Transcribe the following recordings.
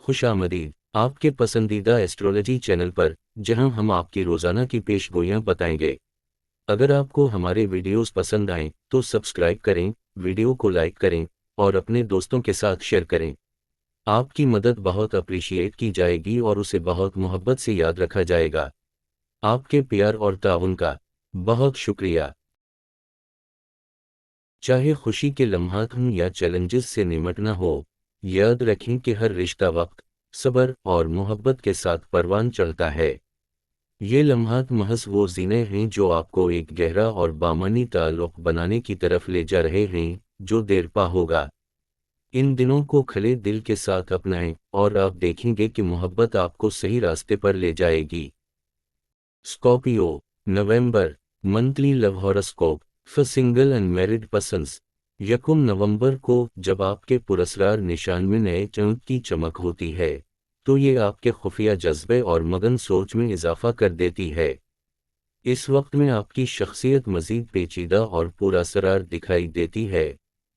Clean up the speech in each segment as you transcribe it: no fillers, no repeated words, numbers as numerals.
خوش آمدید آپ کے پسندیدہ ایسٹرولوجی چینل پر، جہاں ہم آپ کی روزانہ کی پیش گوئیاں بتائیں گے۔ اگر آپ کو ہمارے ویڈیوز پسند آئیں تو سبسکرائب کریں، ویڈیو کو لائک کریں اور اپنے دوستوں کے ساتھ شیئر کریں۔ آپ کی مدد بہت اپریشیٹ کی جائے گی اور اسے بہت محبت سے یاد رکھا جائے گا۔ آپ کے پیار اور تعاون کا بہت شکریہ۔ چاہے خوشی کے لمحات ہوں یا چیلنجز سے نمٹنا ہو، یاد رکھیں کہ ہر رشتہ وقت، صبر اور محبت کے ساتھ پروان چڑھتا ہے۔ یہ لمحات محض وہ زینے ہیں جو آپ کو ایک گہرا اور بامانی تعلق بنانے کی طرف لے جا رہے ہیں، جو دیر پا ہوگا۔ ان دنوں کو کھلے دل کے ساتھ اپنائیں اور آپ دیکھیں گے کہ محبت آپ کو صحیح راستے پر لے جائے گی۔ Scorpio, November, monthly love horoscope for single and married persons. 1 نومبر کو جب آپ کے پراسرار نشان میں نئے چاند کی چمک ہوتی ہے تو یہ آپ کے خفیہ جذبے اور مگن سوچ میں اضافہ کر دیتی ہے۔ اس وقت میں آپ کی شخصیت مزید پیچیدہ اور پراسرار دکھائی دیتی ہے،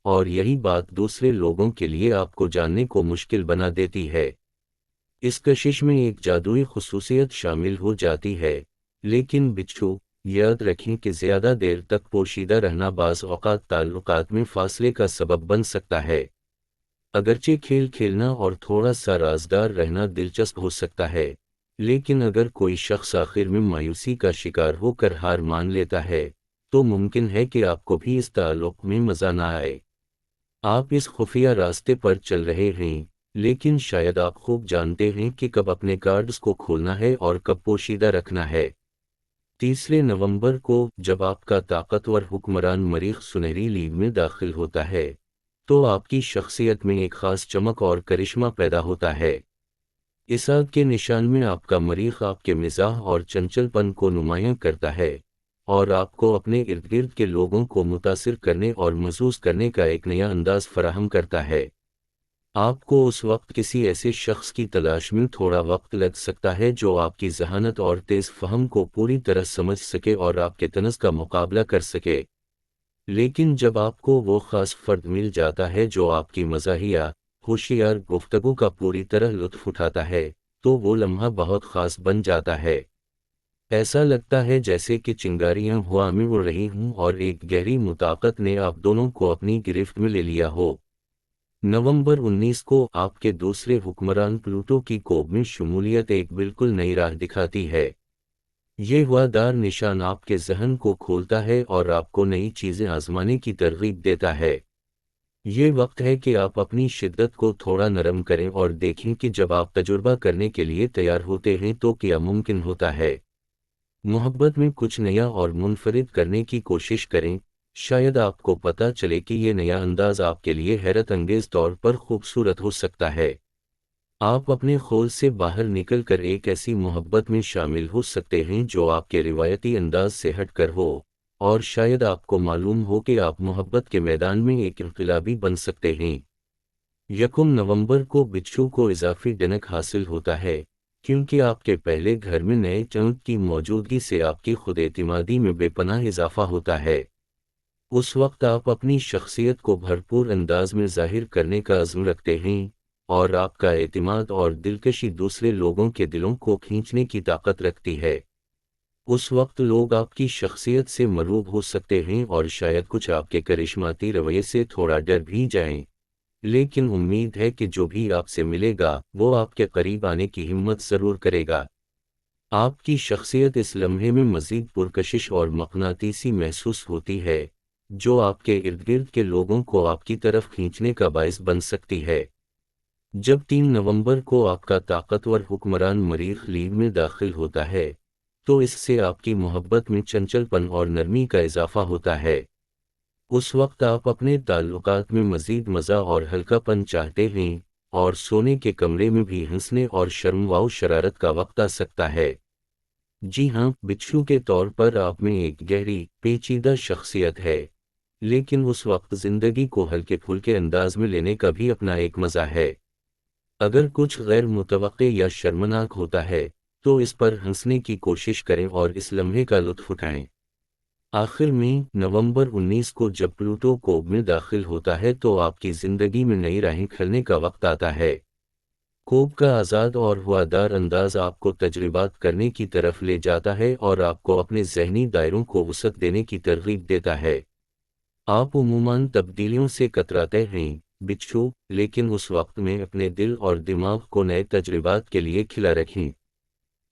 اور یہی بات دوسرے لوگوں کے لیے آپ کو جاننے کو مشکل بنا دیتی ہے۔ اس کشش میں ایک جادوئی خصوصیت شامل ہو جاتی ہے، لیکن بچھو، یاد رکھیں کہ زیادہ دیر تک پوشیدہ رہنا بعض اوقات تعلقات میں فاصلے کا سبب بن سکتا ہے۔ اگرچہ کھیل کھیلنا اور تھوڑا سا رازدار رہنا دلچسپ ہو سکتا ہے، لیکن اگر کوئی شخص آخر میں مایوسی کا شکار ہو کر ہار مان لیتا ہے تو ممکن ہے کہ آپ کو بھی اس تعلق میں مزہ نہ آئے۔ آپ اس خفیہ راستے پر چل رہے ہیں، لیکن شاید آپ خوب جانتے ہیں کہ کب اپنے کارڈز کو کھولنا ہے اور کب پوشیدہ رکھنا ہے۔ 3 نومبر کو جب آپ کا طاقتور حکمران مریخ سنہری لیگ میں داخل ہوتا ہے تو آپ کی شخصیت میں ایک خاص چمک اور کرشمہ پیدا ہوتا ہے۔ اس آگ کے نشان میں آپ کا مریخ آپ کے مزاح اور چنچل پن کو نمایاں کرتا ہے اور آپ کو اپنے ارد گرد کے لوگوں کو متاثر کرنے اور محظوظ کرنے کا ایک نیا انداز فراہم کرتا ہے۔ آپ کو اس وقت کسی ایسے شخص کی تلاش میں تھوڑا وقت لگ سکتا ہے جو آپ کی ذہانت اور تیز فہم کو پوری طرح سمجھ سکے اور آپ کے طنز کا مقابلہ کر سکے۔ لیکن جب آپ کو وہ خاص فرد مل جاتا ہے جو آپ کی مزاحیہ، ہوشیار گفتگو کا پوری طرح لطف اٹھاتا ہے تو وہ لمحہ بہت خاص بن جاتا ہے۔ ایسا لگتا ہے جیسے کہ چنگاریاں ہوا میں اڑ رہی ہوں اور ایک گہری مطابقت نے آپ دونوں کو اپنی گرفت میں لے لیا ہو۔ نومبر 19 کو آپ کے دوسرے حکمران پلوٹو کی کوب میں شمولیت ایک بالکل نئی راہ دکھاتی ہے۔ یہ ہوادار نشان آپ کے ذہن کو کھولتا ہے اور آپ کو نئی چیزیں آزمانے کی ترغیب دیتا ہے۔ یہ وقت ہے کہ آپ اپنی شدت کو تھوڑا نرم کریں اور دیکھیں کہ جب آپ تجربہ کرنے کے لیے تیار ہوتے ہیں تو کیا ممکن ہوتا ہے۔ محبت میں کچھ نیا اور منفرد کرنے کی کوشش کریں، شاید آپ کو پتہ چلے کہ یہ نیا انداز آپ کے لیے حیرت انگیز طور پر خوبصورت ہو سکتا ہے۔ آپ اپنے خول سے باہر نکل کر ایک ایسی محبت میں شامل ہو سکتے ہیں جو آپ کے روایتی انداز سے ہٹ کر ہو، اور شاید آپ کو معلوم ہو کہ آپ محبت کے میدان میں ایک انقلابی بن سکتے ہیں۔ 1 نومبر کو بچھو کو اضافی ڈنک حاصل ہوتا ہے، کیونکہ آپ کے پہلے گھر میں نئے چاند کی موجودگی سے آپ کی خود اعتمادی میں بے پناہ اضافہ ہوتا ہے۔ اس وقت آپ اپنی شخصیت کو بھرپور انداز میں ظاہر کرنے کا عزم رکھتے ہیں، اور آپ کا اعتماد اور دلکشی دوسرے لوگوں کے دلوں کو کھینچنے کی طاقت رکھتی ہے۔ اس وقت لوگ آپ کی شخصیت سے مرعوب ہو سکتے ہیں اور شاید کچھ آپ کے کرشماتی رویے سے تھوڑا ڈر بھی جائیں، لیکن امید ہے کہ جو بھی آپ سے ملے گا وہ آپ کے قریب آنے کی ہمت ضرور کرے گا۔ آپ کی شخصیت اس لمحے میں مزید پرکشش اور مقناطیسی محسوس ہوتی ہے، جو آپ کے ارد گرد کے لوگوں کو آپ کی طرف کھینچنے کا باعث بن سکتی ہے۔ جب 3 نومبر کو آپ کا طاقتور حکمران مریخ لیگ میں داخل ہوتا ہے تو اس سے آپ کی محبت میں چنچل پن اور نرمی کا اضافہ ہوتا ہے۔ اس وقت آپ اپنے تعلقات میں مزید مزہ اور ہلکا پن چاہتے ہیں، اور سونے کے کمرے میں بھی ہنسنے اور شرم و شرارت کا وقت آ سکتا ہے۔ جی ہاں، بچھو کے طور پر آپ میں ایک گہری، پیچیدہ شخصیت ہے، لیکن اس وقت زندگی کو ہلکے پھلکے انداز میں لینے کا بھی اپنا ایک مزہ ہے۔ اگر کچھ غیر متوقع یا شرمناک ہوتا ہے تو اس پر ہنسنے کی کوشش کریں اور اس لمحے کا لطف اٹھائیں۔ آخر میں، نومبر 19 کو جب پلوٹو کوب میں داخل ہوتا ہے تو آپ کی زندگی میں نئی راہیں کھلنے کا وقت آتا ہے۔ خوب کا آزاد اور ہوادار انداز آپ کو تجربات کرنے کی طرف لے جاتا ہے اور آپ کو اپنے ذہنی دائروں کو وسعت دینے کی ترغیب دیتا ہے۔ آپ عموماً تبدیلیوں سے کتراتے ہیں، بچھو، لیکن اس وقت میں اپنے دل اور دماغ کو نئے تجربات کے لیے کھلا رکھیں۔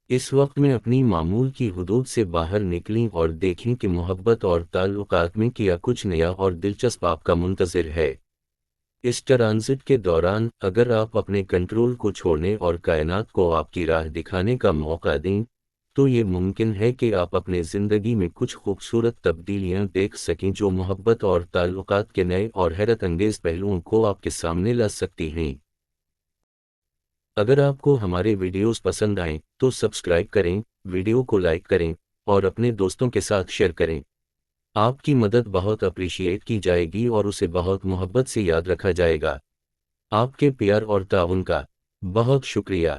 اس وقت میں اپنی معمول کی حدود سے باہر نکلیں اور دیکھیں کہ محبت اور تعلقات میں کیا کچھ نیا اور دلچسپ آپ کا منتظر ہے۔ اس ٹرانزٹ کے دوران اگر آپ اپنے کنٹرول کو چھوڑنے اور کائنات کو آپ کی راہ دکھانے کا موقع دیں، تو یہ ممکن ہے کہ آپ اپنے زندگی میں کچھ خوبصورت تبدیلیاں دیکھ سکیں جو محبت اور تعلقات کے نئے اور حیرت انگیز پہلوؤں کو آپ کے سامنے لا سکتی ہیں۔ اگر آپ کو ہمارے ویڈیوز پسند آئیں تو سبسکرائب کریں، ویڈیو کو لائک کریں اور اپنے دوستوں کے ساتھ شیئر کریں۔ آپ کی مدد بہت اپریشیٹ کی جائے گی اور اسے بہت محبت سے یاد رکھا جائے گا۔ آپ کے پیار اور تعاون کا بہت شکریہ۔